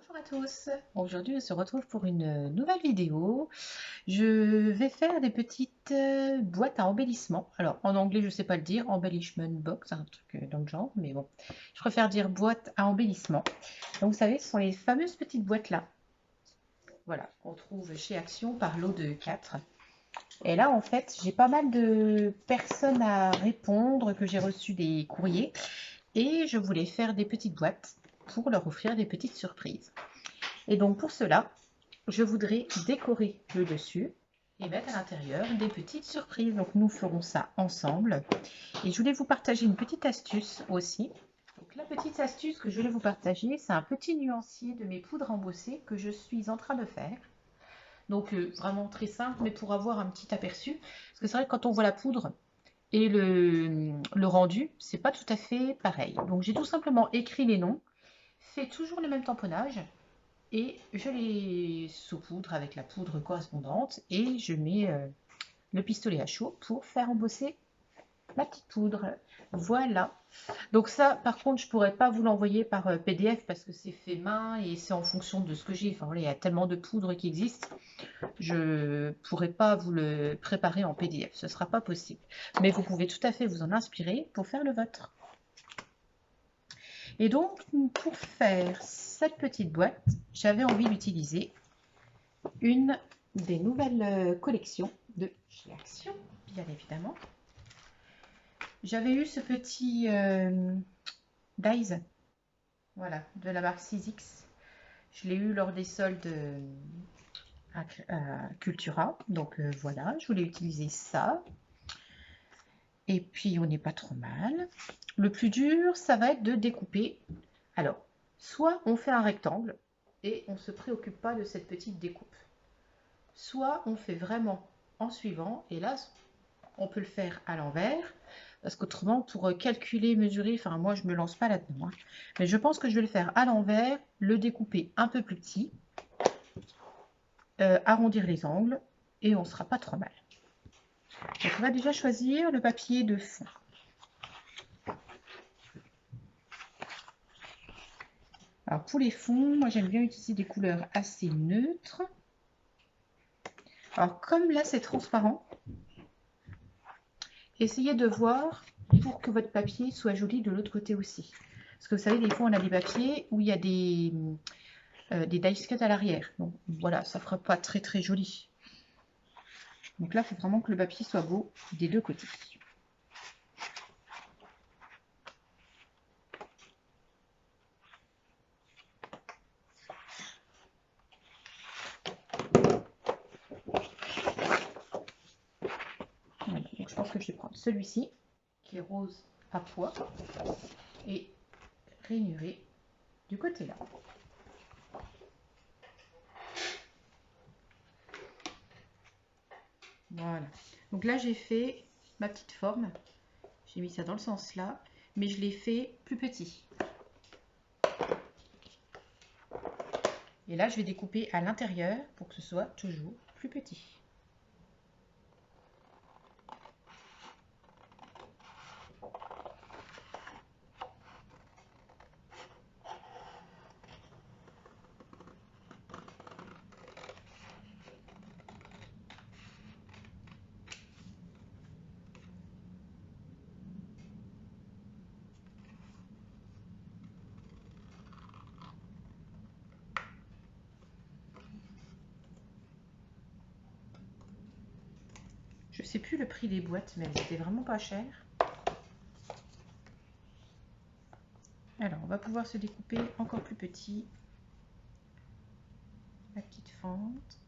Bonjour à tous, aujourd'hui on se retrouve pour une nouvelle vidéo. Je vais faire des petites boîtes à embellissement. Alors en anglais je sais pas le dire, embellishment box, un truc dans le genre, mais bon, je préfère dire boîte à embellissement. Donc vous savez, ce sont les fameuses petites boîtes là. Voilà, qu'on trouve chez Action par lot de 4. Et là en fait j'ai pas mal de personnes à répondre, que j'ai reçu des courriers. Et je voulais faire des petites boîtes pour leur offrir des petites surprises. Et donc pour cela, je voudrais décorer le dessus et mettre à l'intérieur des petites surprises. Donc nous ferons ça ensemble. Et je voulais vous partager une petite astuce aussi. Donc la petite astuce que je voulais vous partager, c'est un petit nuancier de mes poudres embossées que je suis en train de faire. Donc vraiment très simple, mais pour avoir un petit aperçu. Parce que c'est vrai que quand on voit la poudre et le rendu, c'est pas tout à fait pareil. Donc j'ai tout simplement écrit les noms, fait toujours le même tamponnage et je les saupoudre avec la poudre correspondante et je mets le pistolet à chaud pour faire embosser ma petite poudre. Voilà. Donc ça, par contre, je pourrais pas vous l'envoyer par PDF parce que c'est fait main et c'est en fonction de ce que j'ai. Enfin, voilà, il y a tellement de poudre qui existent. Je pourrais pas vous le préparer en PDF. Ce sera pas possible. Mais vous pouvez tout à fait vous en inspirer pour faire le vôtre. Et donc, pour faire cette petite boîte, j'avais envie d'utiliser une des nouvelles collections de chez Action, bien évidemment. J'avais eu ce petit dies, voilà, de la marque 6X. Je l'ai eu lors des soldes à Cultura, donc voilà, je voulais utiliser ça. Et puis on n'est pas trop mal. Le plus dur, ça va être de découper. Alors, soit on fait un rectangle et on ne se préoccupe pas de cette petite découpe. Soit on fait vraiment en suivant, et là, on peut le faire à l'envers, parce qu'autrement, pour calculer, mesurer, enfin moi, je ne me lance pas là-dedans. Hein. Mais je pense que je vais le faire à l'envers, le découper un peu plus petit, arrondir les angles, et on ne sera pas trop mal. Donc on va déjà choisir le papier de fond. Alors pour les fonds, moi j'aime bien utiliser des couleurs assez neutres. Alors comme là c'est transparent, essayez de voir pour que votre papier soit joli de l'autre côté aussi. Parce que vous savez, des fois on a des papiers où il y a des dice cut à l'arrière. Donc voilà, ça fera pas très très joli. Donc là, il faut vraiment que le papier soit beau des deux côtés. Voilà, donc je pense que je vais prendre celui-ci, qui est rose à pois, et rainuré du côté là. Voilà. Donc là, j'ai fait ma petite forme. J'ai mis ça dans le sens là, mais je l'ai fait plus petit. Et là, je vais découper à l'intérieur pour que ce soit toujours plus petit. Je sais plus le prix des boîtes, mais elles étaient vraiment pas chères. Alors, on va pouvoir se découper encore plus petit. La petite fente.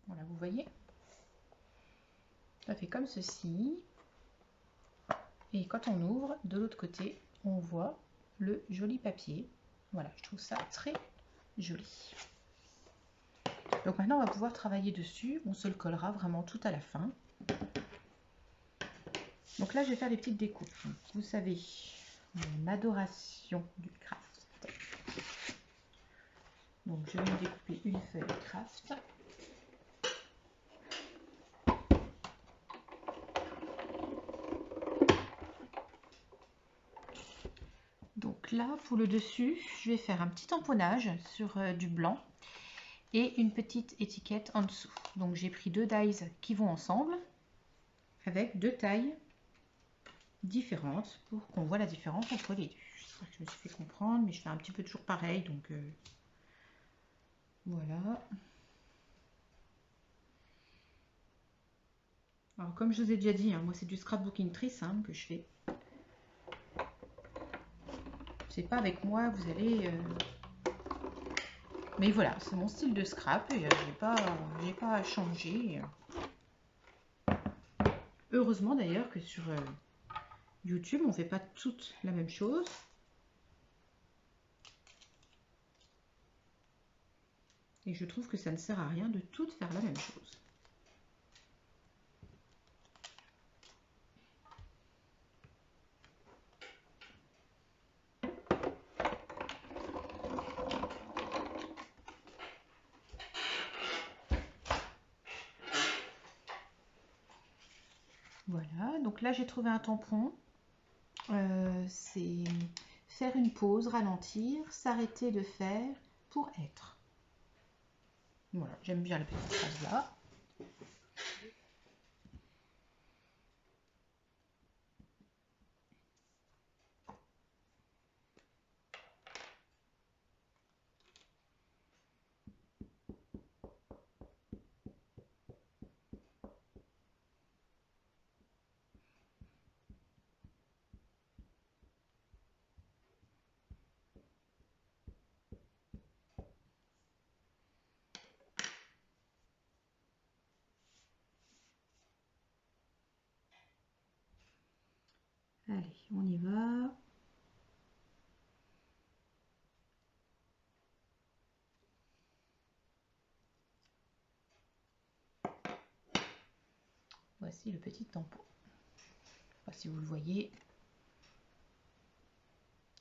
Voilà, vous voyez, ça fait comme ceci. Et quand on ouvre, de l'autre côté, on voit le joli papier. Voilà, je trouve ça très joli. Donc maintenant, on va pouvoir travailler dessus. On se le collera vraiment tout à la fin. Donc là, je vais faire des petites découpes. Vous savez, Mon adoration du craft. Donc je vais découper une feuille de craft. Donc là, pour le dessus, je vais faire un petit tamponnage sur du blanc et une petite étiquette en dessous. Donc j'ai pris deux dies qui vont ensemble avec deux tailles différentes pour qu'on voit la différence entre les deux. J'espère que je me suis fait comprendre, mais je fais un petit peu toujours pareil, donc voilà. Alors comme je vous ai déjà dit, hein, moi c'est du scrapbooking très simple que je fais. C'est pas avec moi, vous allez... Mais voilà, c'est mon style de scrap et j'ai pas à changer. Heureusement d'ailleurs que sur YouTube, on fait pas toutes la même chose. Et je trouve que ça ne sert à rien de toutes faire la même chose. Voilà, donc là j'ai trouvé un tampon. C'est faire une pause, ralentir, s'arrêter de faire pour être. Voilà, j'aime bien la petite phrase là. Allez, on y va. Voici le petit tampon. Je ne sais pas si vous le voyez.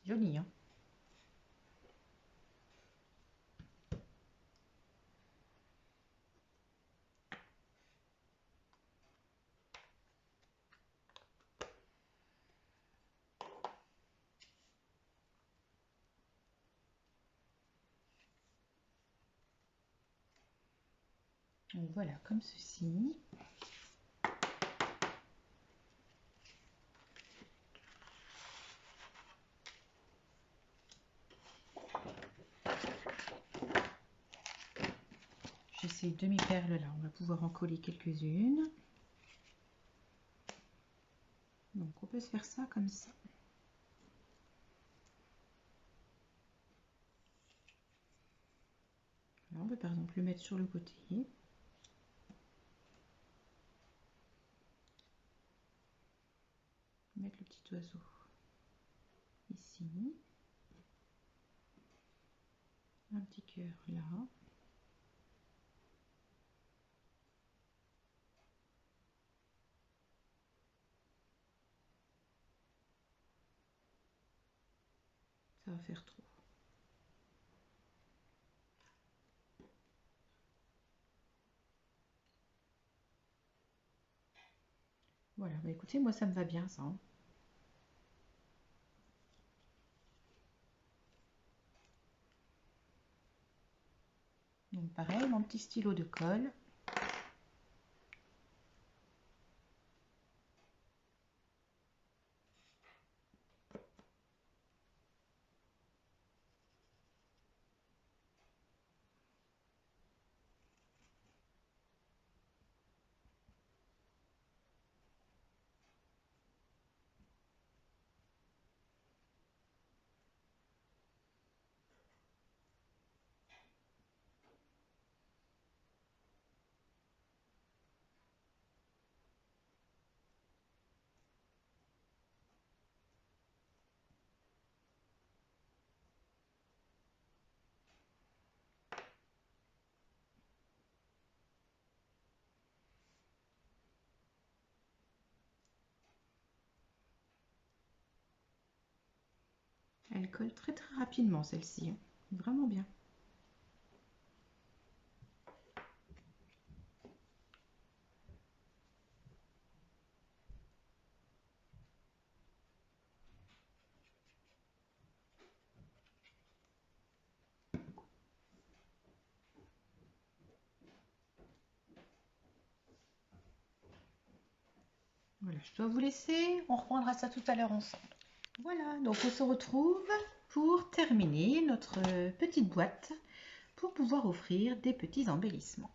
Joli, hein? Donc voilà, comme ceci. J'ai ces demi-perles là, on va pouvoir en coller quelques-unes. Donc on peut se faire ça comme ça. Alors, on peut par exemple le mettre sur le côté. Mettre le petit oiseau ici. Un petit cœur là. Ça va faire trop. Voilà, bah écoutez, moi ça me va bien ça, hein. Donc pareil, mon petit stylo de colle. elle colle très très rapidement celle-ci. Vraiment bien. Voilà, je dois vous laisser. On reprendra ça tout à l'heure ensemble. Voilà, donc on se retrouve pour terminer notre petite boîte pour pouvoir offrir des petits embellissements.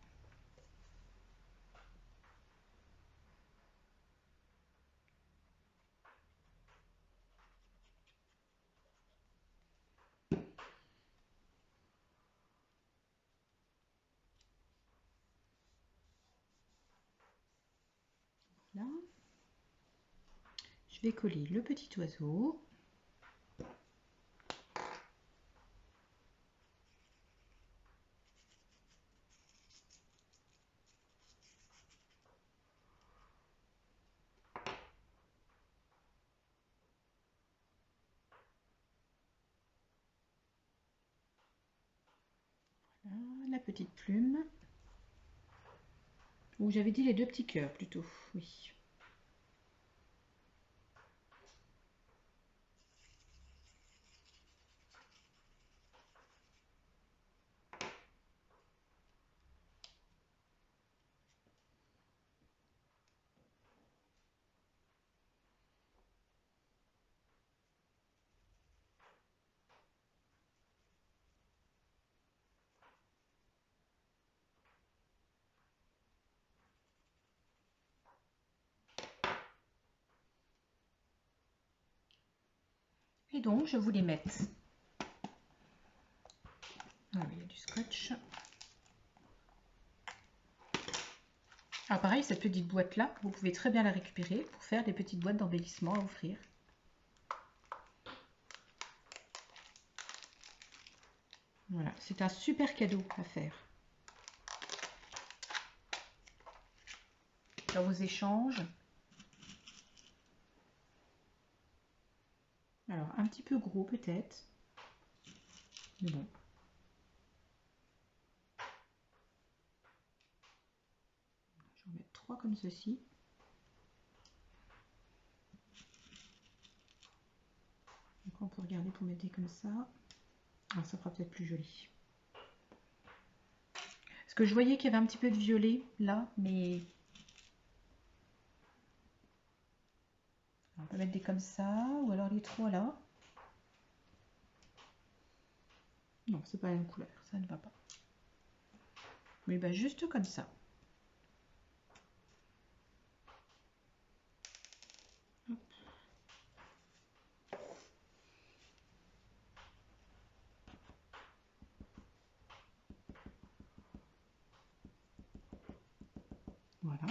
Là, je vais coller le petit oiseau. Voilà, la petite plume. Ou j'avais dit les deux petits cœurs plutôt, oui. Et donc, je voulais mettre... Ah oui, il y a du scotch. Alors pareil, cette petite boîte-là, vous pouvez très bien la récupérer pour faire des petites boîtes d'embellissement à offrir. Voilà, c'est un super cadeau à faire. Dans vos échanges. Alors, un petit peu gros peut-être. Mais bon. Je vais en mettre 3 comme ceci. Donc on peut regarder pour m'aider comme ça. Ah, ça fera peut-être plus joli. Parce que je voyais qu'il y avait un petit peu de violet là, mais... On peut mettre des comme ça, ou alors les 3 là. Non, c'est pas la même couleur, ça ne va pas. Mais bah juste comme ça. Hop. Voilà.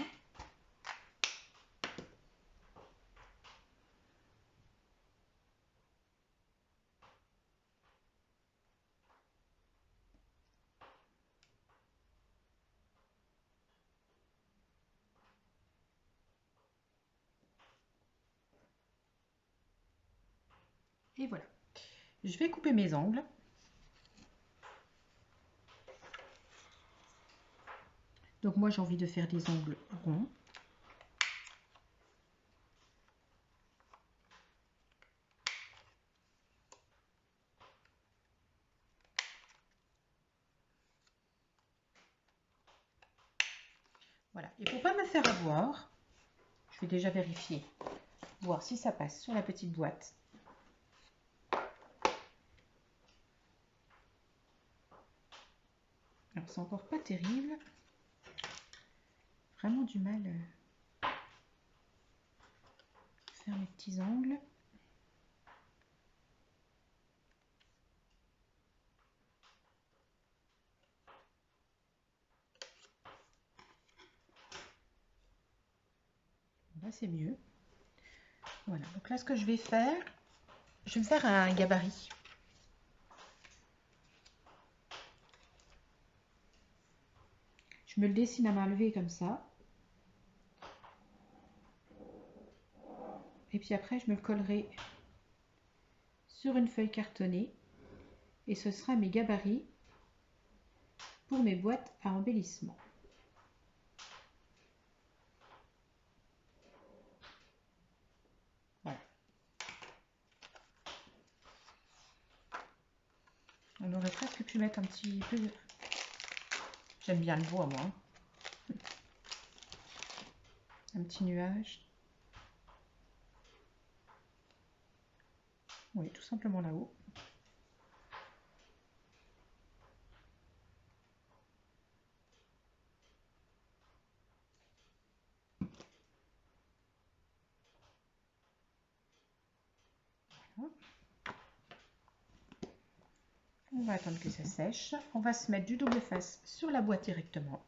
Et voilà. Je vais couper mes angles. Donc moi j'ai envie de faire des angles ronds. Voilà. Et pour pas me faire avoir, je vais déjà vérifier, voir si ça passe sur la petite boîte. Alors c'est encore pas terrible. Vraiment du mal à faire mes petits angles. Là c'est mieux. Voilà, donc là ce que je vais faire un gabarit. Je me le dessine à main levée comme ça. Et puis après je me le collerai sur une feuille cartonnée et ce sera mes gabarits pour mes boîtes à embellissement. Voilà. On aurait presque pu mettre un petit peu... J'aime bien le bois, moi. Un petit nuage. Oui, tout simplement là-haut. Voilà. On va attendre que ça sèche. On va se mettre du double face sur la boîte directement.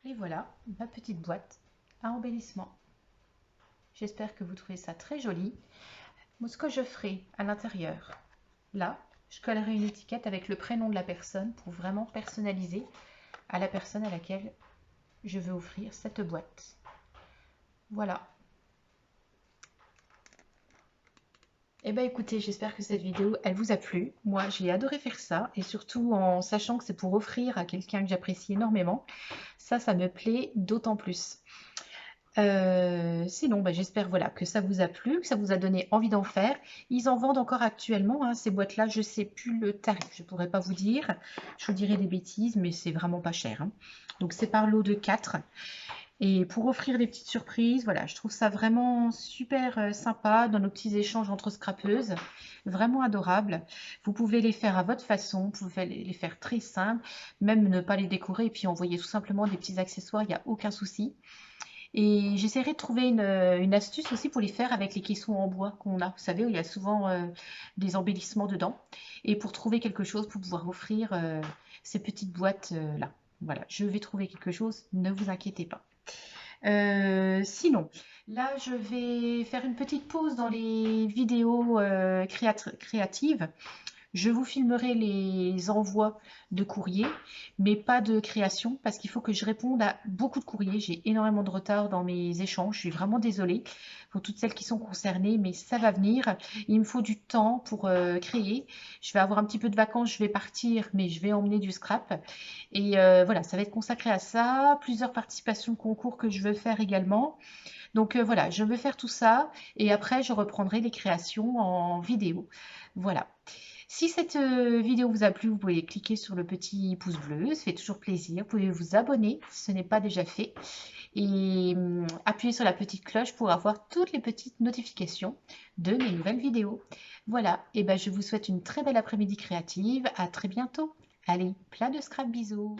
Et voilà, ma petite boîte à embellissement. J'espère que vous trouvez ça très joli. Moi, ce que je ferai à l'intérieur, là, je collerai une étiquette avec le prénom de la personne pour vraiment personnaliser à la personne à laquelle je veux offrir cette boîte. Voilà. Eh bien écoutez, j'espère que cette vidéo, elle vous a plu. Moi, j'ai adoré faire ça et surtout en sachant que c'est pour offrir à quelqu'un que j'apprécie énormément. Ça me plaît d'autant plus. Sinon, j'espère voilà, que ça vous a plu, que ça vous a donné envie d'en faire. Ils en vendent encore actuellement, hein, ces boîtes-là. Je ne sais plus le tarif, je ne pourrais pas vous dire. Je vous dirai des bêtises, mais c'est vraiment pas cher. Hein. Donc, c'est par lot de 4. Et pour offrir des petites surprises, voilà, je trouve ça vraiment super sympa dans nos petits échanges entre scrapeuses. Vraiment adorable. Vous pouvez les faire à votre façon, vous pouvez les faire très simples, même ne pas les décorer et puis envoyer tout simplement des petits accessoires, il n'y a aucun souci. Et j'essaierai de trouver une astuce aussi pour les faire avec les caissons en bois qu'on a. Vous savez, où il y a souvent des embellissements dedans. Et pour trouver quelque chose pour pouvoir offrir ces petites boîtes-là. Voilà, je vais trouver quelque chose, ne vous inquiétez pas. Sinon, là, je vais faire une petite pause dans les vidéos créatives. Je vous filmerai les envois de courrier, mais pas de création, parce qu'il faut que je réponde à beaucoup de courriers. J'ai énormément de retard dans mes échanges. Je suis vraiment désolée pour toutes celles qui sont concernées, mais ça va venir. Il me faut du temps pour créer. Je vais avoir un petit peu de vacances, je vais partir, mais je vais emmener du scrap. Et voilà, ça va être consacré à ça. Plusieurs participations concours que je veux faire également. Donc voilà, je veux faire tout ça et après je reprendrai les créations en vidéo. Voilà. Si cette vidéo vous a plu, vous pouvez cliquer sur le petit pouce bleu, ça fait toujours plaisir. Vous pouvez vous abonner si ce n'est pas déjà fait et appuyer sur la petite cloche pour avoir toutes les petites notifications de mes nouvelles vidéos. Voilà, et ben je vous souhaite une très belle après-midi créative. À très bientôt. Allez, plein de scrap bisous.